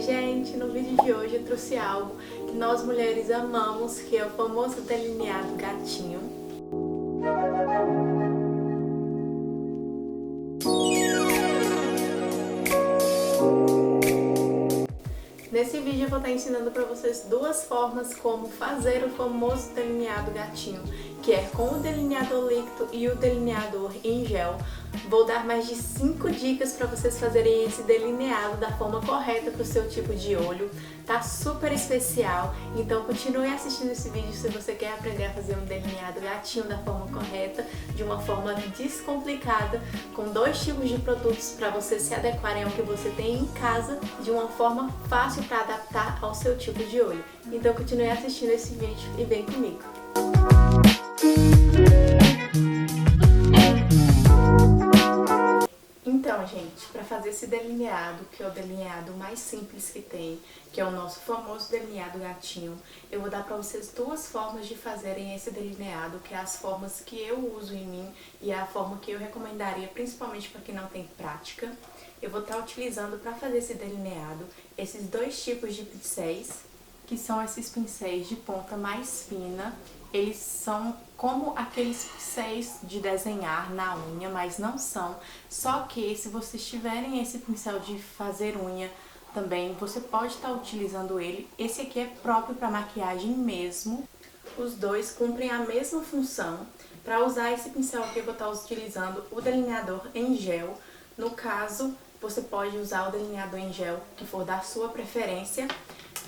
Oi gente, no vídeo de hoje eu trouxe algo que nós mulheres amamos, que é o famoso delineado gatinho. Nesse vídeo eu vou estar ensinando para vocês duas formas como fazer o famoso delineado gatinho, que é com o delineador líquido e o delineador em gel. Vou dar mais de 5 dicas para vocês fazerem esse delineado da forma correta para o seu tipo de olho. Tá super especial, então continue assistindo esse vídeo se você quer aprender a fazer um delineado gatinho da forma correta, de uma forma descomplicada, com 2 tipos de produtos para vocês se adequarem ao que você tem em casa, de uma forma fácil para adaptar ao seu tipo de olho. Então continue assistindo esse vídeo e vem comigo! Então, gente, para fazer esse delineado, que é o delineado mais simples que tem, que é o nosso famoso delineado gatinho, eu vou dar para vocês duas formas de fazerem esse delineado, que é as formas que eu uso em mim e a forma que eu recomendaria, principalmente para quem não tem prática. Eu vou estar utilizando para fazer esse delineado esses 2 tipos de pincéis, que são esses pincéis de ponta mais fina. Eles são como aqueles pincéis de desenhar na unha, mas não são. Só que se vocês tiverem esse pincel de fazer unha também, você pode estar utilizando ele. Esse aqui é próprio para maquiagem mesmo. Os dois cumprem a mesma função. Para usar esse pincel aqui eu vou estar utilizando o delineador em gel. No caso, você pode usar o delineador em gel que for da sua preferência.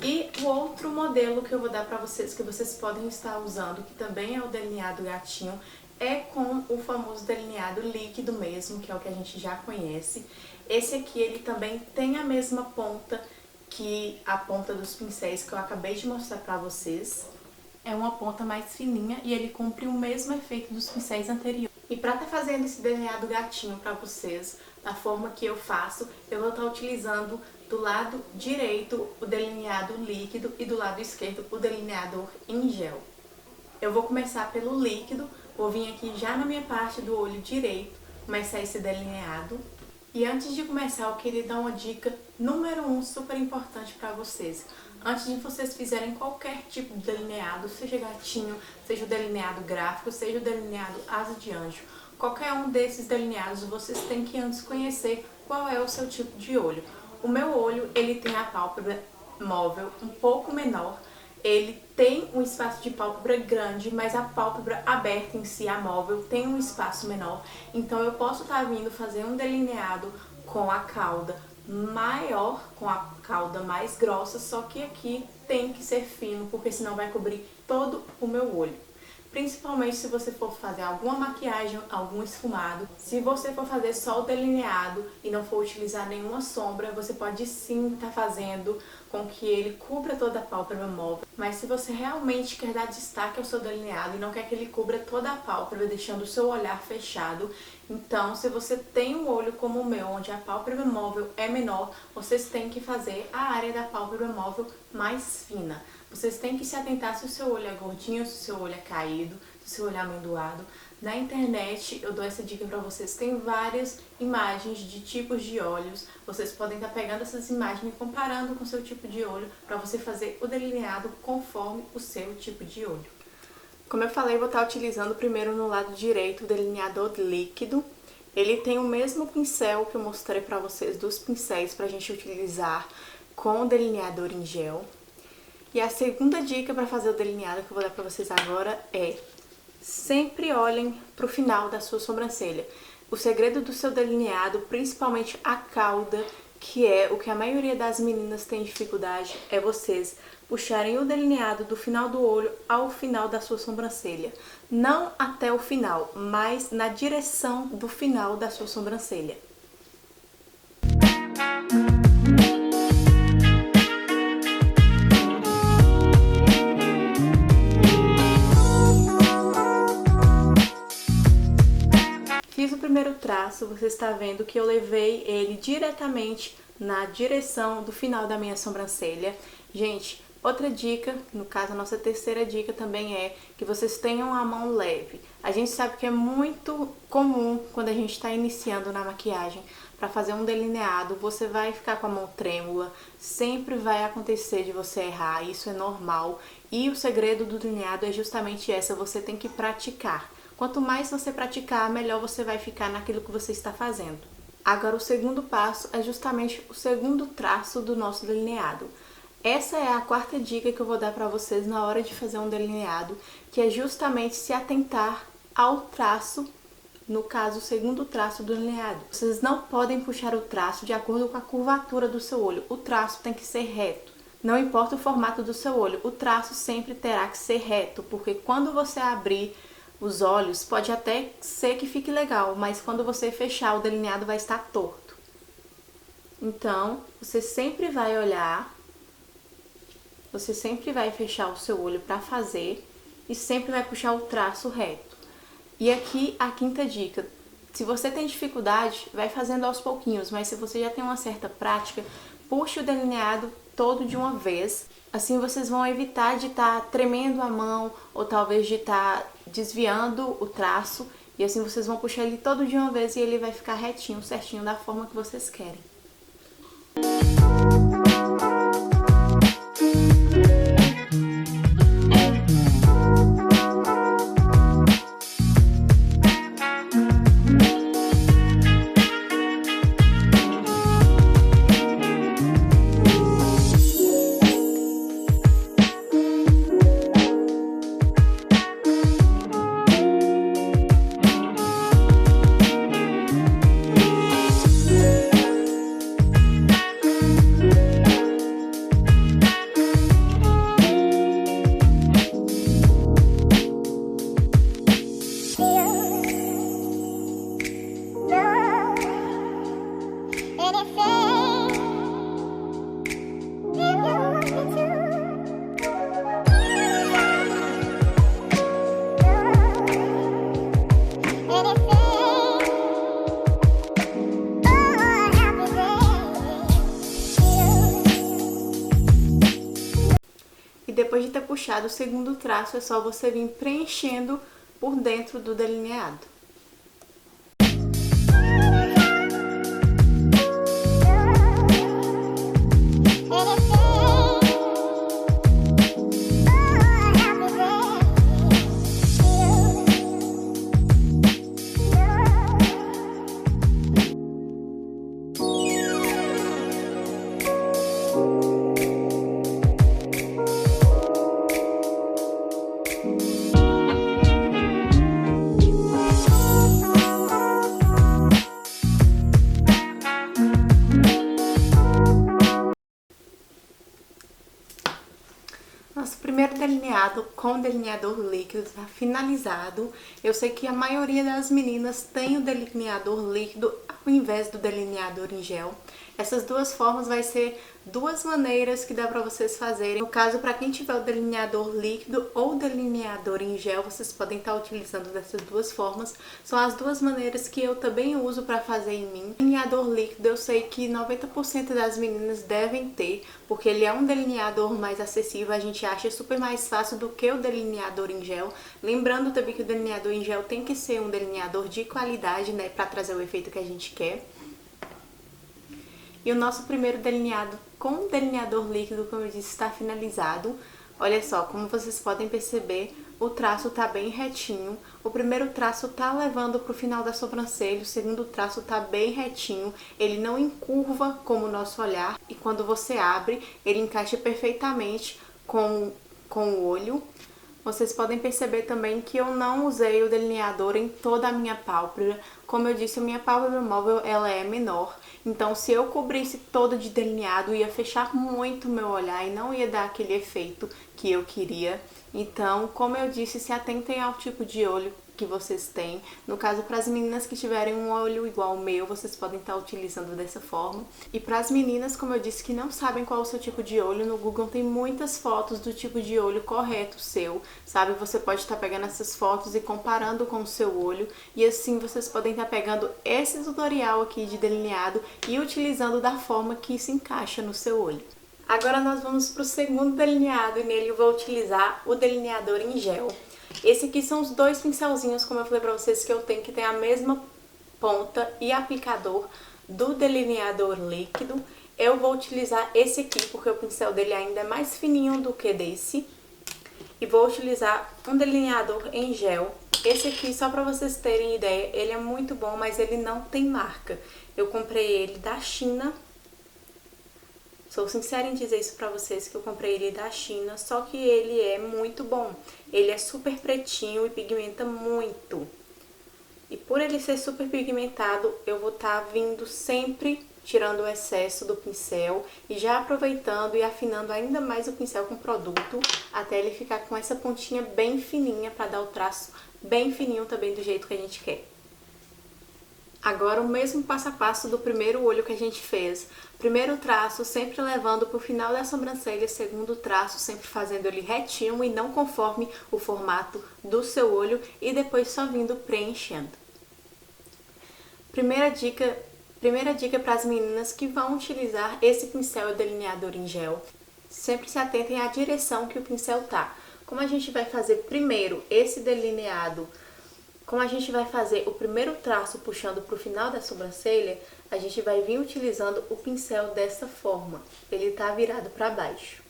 E o outro modelo que eu vou dar para vocês, que vocês podem estar usando, que também é o delineado gatinho, é com o famoso delineado líquido mesmo, que é o que a gente já conhece. Esse aqui, ele também tem a mesma ponta que a ponta dos pincéis que eu acabei de mostrar para vocês. É uma ponta mais fininha e ele cumpre o mesmo efeito dos pincéis anteriores. E para estar fazendo esse delineado gatinho para vocês, da forma que eu faço, eu vou estar utilizando do lado direito o delineado líquido e do lado esquerdo o delineador em gel. Eu vou começar pelo líquido, vou vir aqui já na minha parte do olho direito, começar esse delineado. E antes de começar, eu queria dar uma dica número 1 super importante para vocês. Antes de vocês fizerem qualquer tipo de delineado, seja gatinho, seja o delineado gráfico, seja o delineado asa de anjo, qualquer um desses delineados, vocês têm que antes conhecer qual é o seu tipo de olho. O meu olho, ele tem a pálpebra móvel um pouco menor, ele tem um espaço de pálpebra grande, mas a pálpebra aberta em si, a móvel, tem um espaço menor. Então eu posso estar vindo fazer um delineado com a cauda maior, com a cauda mais grossa, só que aqui tem que ser fino, porque senão vai cobrir todo o meu olho. Principalmente se você for fazer alguma maquiagem, algum esfumado. Se você for fazer só o delineado e não for utilizar nenhuma sombra, você pode sim estar fazendo com que ele cubra toda a pálpebra móvel. Mas se você realmente quer dar destaque ao seu delineado e não quer que ele cubra toda a pálpebra, deixando o seu olhar fechado, então se você tem um olho como o meu, onde a pálpebra móvel é menor, vocês têm que fazer a área da pálpebra móvel mais fina. Vocês têm que se atentar se o seu olho é gordinho, se o seu olho é caído, se o seu olho é amendoado. Na internet eu dou essa dica para vocês, tem várias imagens de tipos de olhos. Vocês podem estar pegando essas imagens e comparando com o seu tipo de olho para você fazer o delineado conforme o seu tipo de olho. Como eu falei, eu vou estar utilizando primeiro no lado direito o delineador líquido. Ele tem o mesmo pincel que eu mostrei para vocês dos pincéis para a gente utilizar com o delineador em gel. E a segunda dica para fazer o delineado que eu vou dar para vocês agora é: sempre olhem para o final da sua sobrancelha. O segredo do seu delineado, principalmente a cauda, que é o que a maioria das meninas tem dificuldade, é vocês puxarem o delineado do final do olho ao final da sua sobrancelha. Não até o final, mas na direção do final da sua sobrancelha. Fiz o primeiro traço, você está vendo que eu levei ele diretamente na direção do final da minha sobrancelha. Gente, outra dica, no caso a nossa terceira dica também é que vocês tenham a mão leve. A gente sabe que é muito comum quando a gente está iniciando na maquiagem para fazer um delineado, você vai ficar com a mão trêmula, sempre vai acontecer de você errar, isso é normal. E o segredo do delineado é justamente essa, você tem que praticar. Quanto mais você praticar, melhor você vai ficar naquilo que você está fazendo. Agora o segundo passo é justamente o segundo traço do nosso delineado. Essa é a quarta dica que eu vou dar para vocês na hora de fazer um delineado, que é justamente se atentar ao traço, no caso, o segundo traço do delineado. Vocês não podem puxar o traço de acordo com a curvatura do seu olho. O traço tem que ser reto. Não importa o formato do seu olho, o traço sempre terá que ser reto, porque quando você abrir os olhos, pode até ser que fique legal, mas quando você fechar, o delineado vai estar torto. Então, você sempre vai olhar, você sempre vai fechar o seu olho para fazer e sempre vai puxar o traço reto. E aqui a quinta dica, se você tem dificuldade, vai fazendo aos pouquinhos, mas se você já tem uma certa prática, puxe o delineado todo de uma vez. Assim vocês vão evitar de estar tremendo a mão ou talvez de estar desviando o traço. E assim vocês vão puxar ele todo de uma vez e ele vai ficar retinho, certinho, da forma que vocês querem. E depois de ter puxado o segundo traço, é só você vir preenchendo por dentro do delineado. Nosso primeiro delineado com delineador líquido está finalizado. Eu sei que a maioria das meninas tem o delineador líquido ao invés do delineador em gel. Essas duas formas vai ser duas maneiras que dá para vocês fazerem. No caso, para quem tiver o delineador líquido ou delineador em gel, vocês podem estar utilizando dessas duas formas. São as duas maneiras que eu também uso para fazer em mim. Delineador líquido eu sei que 90% das meninas devem ter, porque ele é um delineador mais acessível, a gente acha super mais fácil do que o delineador em gel. Lembrando também que o delineador em gel tem que ser um delineador de qualidade, né, para trazer o efeito que a gente quer. E o nosso primeiro delineado com delineador líquido, como eu disse, está finalizado. Olha só, como vocês podem perceber, o traço tá bem retinho. O primeiro traço tá levando pro final da sobrancelha, o segundo traço tá bem retinho. Ele não encurva como o nosso olhar e quando você abre, ele encaixa perfeitamente com o olho. Vocês podem perceber também que eu não usei o delineador em toda a minha pálpebra. Como eu disse, a minha pálpebra móvel ela é menor. Então, se eu cobrisse toda de delineado, ia fechar muito o meu olhar e não ia dar aquele efeito que eu queria. Então, como eu disse, se atentem ao tipo de olho que vocês têm. No caso, para as meninas que tiverem um olho igual ao meu, vocês podem estar utilizando dessa forma. E para as meninas, como eu disse, que não sabem qual é o seu tipo de olho, no Google tem muitas fotos do tipo de olho correto seu, sabe? Você pode estar pegando essas fotos e comparando com o seu olho. E assim, vocês podem estar pegando esse tutorial aqui de delineado e utilizando da forma que se encaixa no seu olho. Agora nós vamos para o segundo delineado e nele eu vou utilizar o delineador em gel. Esse aqui são os dois pincelzinhos, como eu falei pra vocês, que eu tenho, que tem a mesma ponta e aplicador do delineador líquido. Eu vou utilizar esse aqui porque o pincel dele ainda é mais fininho do que desse. E vou utilizar um delineador em gel. Esse aqui, só pra vocês terem ideia, ele é muito bom, mas ele não tem marca. Eu comprei ele da China. Sou sincera em dizer isso pra vocês, que eu comprei ele da China, só que ele é muito bom. Ele é super pretinho e pigmenta muito. E por ele ser super pigmentado, eu vou estar vindo sempre tirando o excesso do pincel e já aproveitando e afinando ainda mais o pincel com o produto, até ele ficar com essa pontinha bem fininha, para dar o traço bem fininho também do jeito que a gente quer. Agora o mesmo passo a passo do primeiro olho que a gente fez. Primeiro traço sempre levando para o final da sobrancelha, segundo traço sempre fazendo ele retinho e não conforme o formato do seu olho e depois só vindo preenchendo. Primeira dica para as meninas que vão utilizar esse pincel delineador em gel. Sempre se atentem à direção que o pincel tá. Como a gente vai fazer primeiro esse delineado, como a gente vai fazer o primeiro traço puxando para o final da sobrancelha, a gente vai vir utilizando o pincel dessa forma. Ele tá virado para baixo.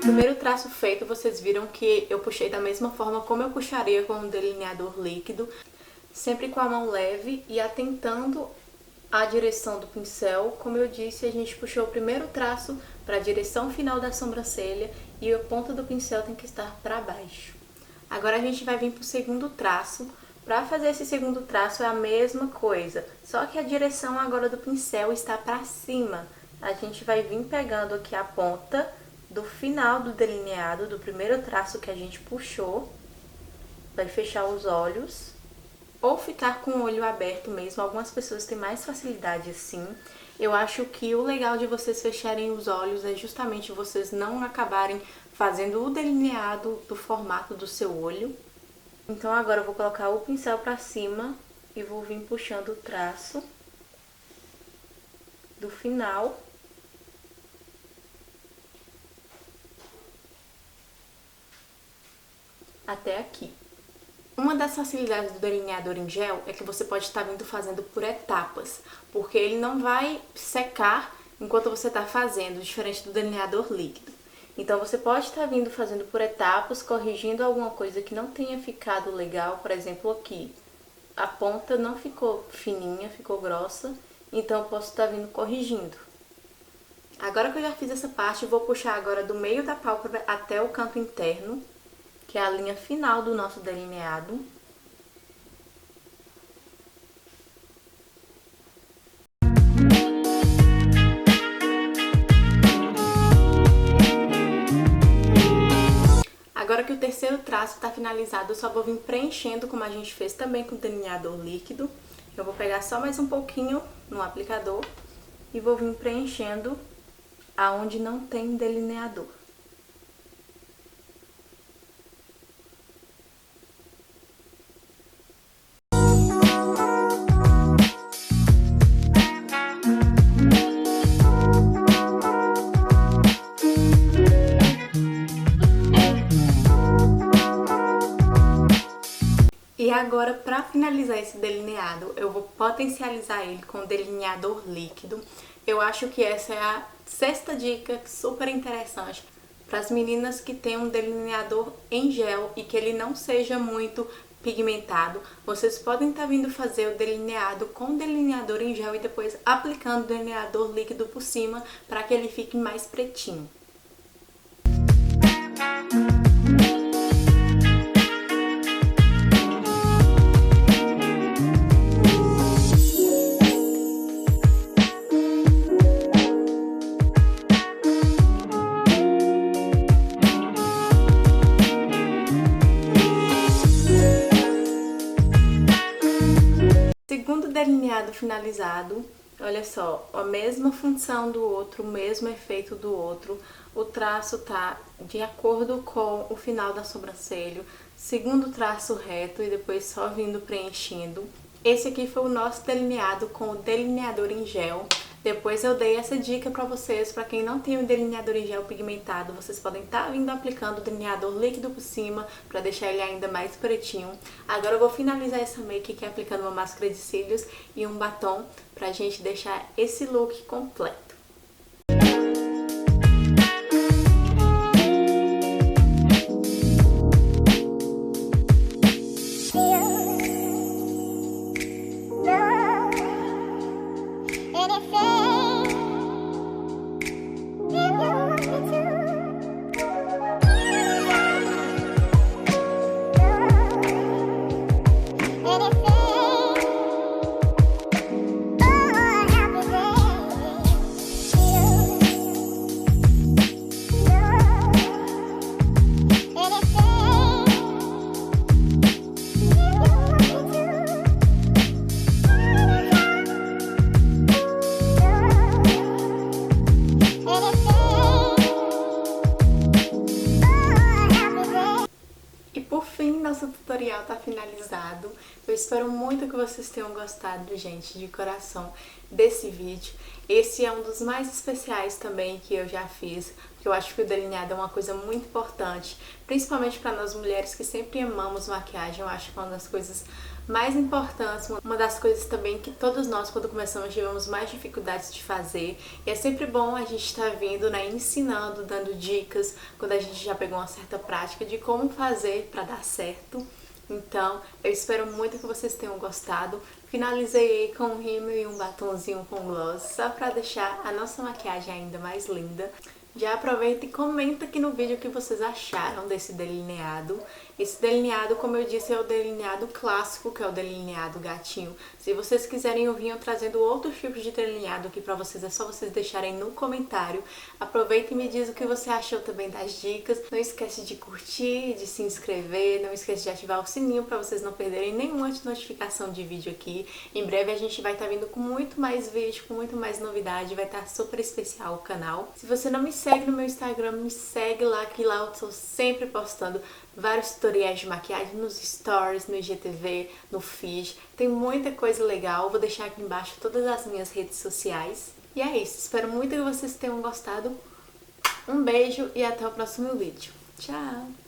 Primeiro traço feito, vocês viram que eu puxei da mesma forma como eu puxaria com um delineador líquido, sempre com a mão leve e atentando a direção do pincel. Como eu disse, a gente puxou o primeiro traço para a direção final da sobrancelha e a ponta do pincel tem que estar para baixo. Agora a gente vai vir para o segundo traço. Para fazer esse segundo traço é a mesma coisa, só que a direção agora do pincel está para cima. A gente vai vir pegando aqui a ponta do final do delineado, do primeiro traço que a gente puxou, vai fechar os olhos, ou ficar com o olho aberto mesmo. Algumas pessoas têm mais facilidade assim. Eu acho que o legal de vocês fecharem os olhos é justamente vocês não acabarem fazendo o delineado do formato do seu olho. Então agora eu vou colocar o pincel pra cima e vou vir puxando o traço do final até aqui. Uma das facilidades do delineador em gel é que você pode estar vindo fazendo por etapas, porque ele não vai secar enquanto você está fazendo, diferente do delineador líquido. Então você pode estar vindo fazendo por etapas, corrigindo alguma coisa que não tenha ficado legal. Por exemplo, aqui a ponta não ficou fininha, ficou grossa, então eu posso estar vindo corrigindo. Agora que eu já fiz essa parte, eu vou puxar agora do meio da pálpebra até o canto interno, que é a linha final do nosso delineado. Agora que o terceiro traço está finalizado, eu só vou vir preenchendo como a gente fez também com o delineador líquido. Eu vou pegar só mais um pouquinho no aplicador e vou vir preenchendo aonde não tem delineador. E agora, para finalizar esse delineado, eu vou potencializar ele com o delineador líquido. Eu acho que essa é a sexta dica super interessante para as meninas que têm um delineador em gel e que ele não seja muito pigmentado. Vocês podem estar vindo fazer o delineado com delineador em gel e depois aplicando o delineador líquido por cima para que ele fique mais pretinho. Segundo delineado finalizado, olha só, a mesma função do outro, o mesmo efeito do outro, o traço tá de acordo com o final da sobrancelha, segundo traço reto e depois só vindo preenchendo. Esse aqui foi o nosso delineado com o delineador em gel. Depois eu dei essa dica pra vocês, pra quem não tem o delineador em gel pigmentado, vocês podem estar vindo aplicando o delineador líquido por cima pra deixar ele ainda mais pretinho. Agora eu vou finalizar essa make aqui aplicando uma máscara de cílios e um batom pra gente deixar esse look completo. Nosso tutorial tá finalizado. Eu espero muito que vocês tenham gostado, gente, de coração, desse vídeo. Esse é um dos mais especiais também que eu já fiz, porque eu acho que o delineado é uma coisa muito importante, principalmente para nós mulheres que sempre amamos maquiagem. Eu acho que é uma das coisas mais importantes, uma das coisas também que todos nós, quando começamos, tivemos mais dificuldades de fazer. E é sempre bom a gente estar vindo, né, ensinando, dando dicas, quando a gente já pegou uma certa prática de como fazer para dar certo. Então, eu espero muito que vocês tenham gostado. Finalizei aí com um rímel e um batonzinho com gloss, só para deixar a nossa maquiagem ainda mais linda. Já aproveita e comenta aqui no vídeo o que vocês acharam desse delineado. Esse delineado, como eu disse, é o delineado clássico, que é o delineado gatinho. Se vocês quiserem, eu venho trazendo outros tipos de delineado aqui pra vocês, é só vocês deixarem no comentário. Aproveita e me diz o que você achou também das dicas. Não esquece de curtir, de se inscrever, não esquece de ativar o sininho pra vocês não perderem nenhuma notificação de vídeo aqui. Em breve a gente vai estar vindo com muito mais vídeo, com muito mais novidade, vai estar super especial o canal. Se você não me segue no meu Instagram, me segue lá, que lá eu tô sempre postando vários tutoriais de maquiagem nos stories, no IGTV, no feed. Tem muita coisa legal, vou deixar aqui embaixo todas as minhas redes sociais. E é isso, espero muito que vocês tenham gostado. Um beijo e até o próximo vídeo. Tchau!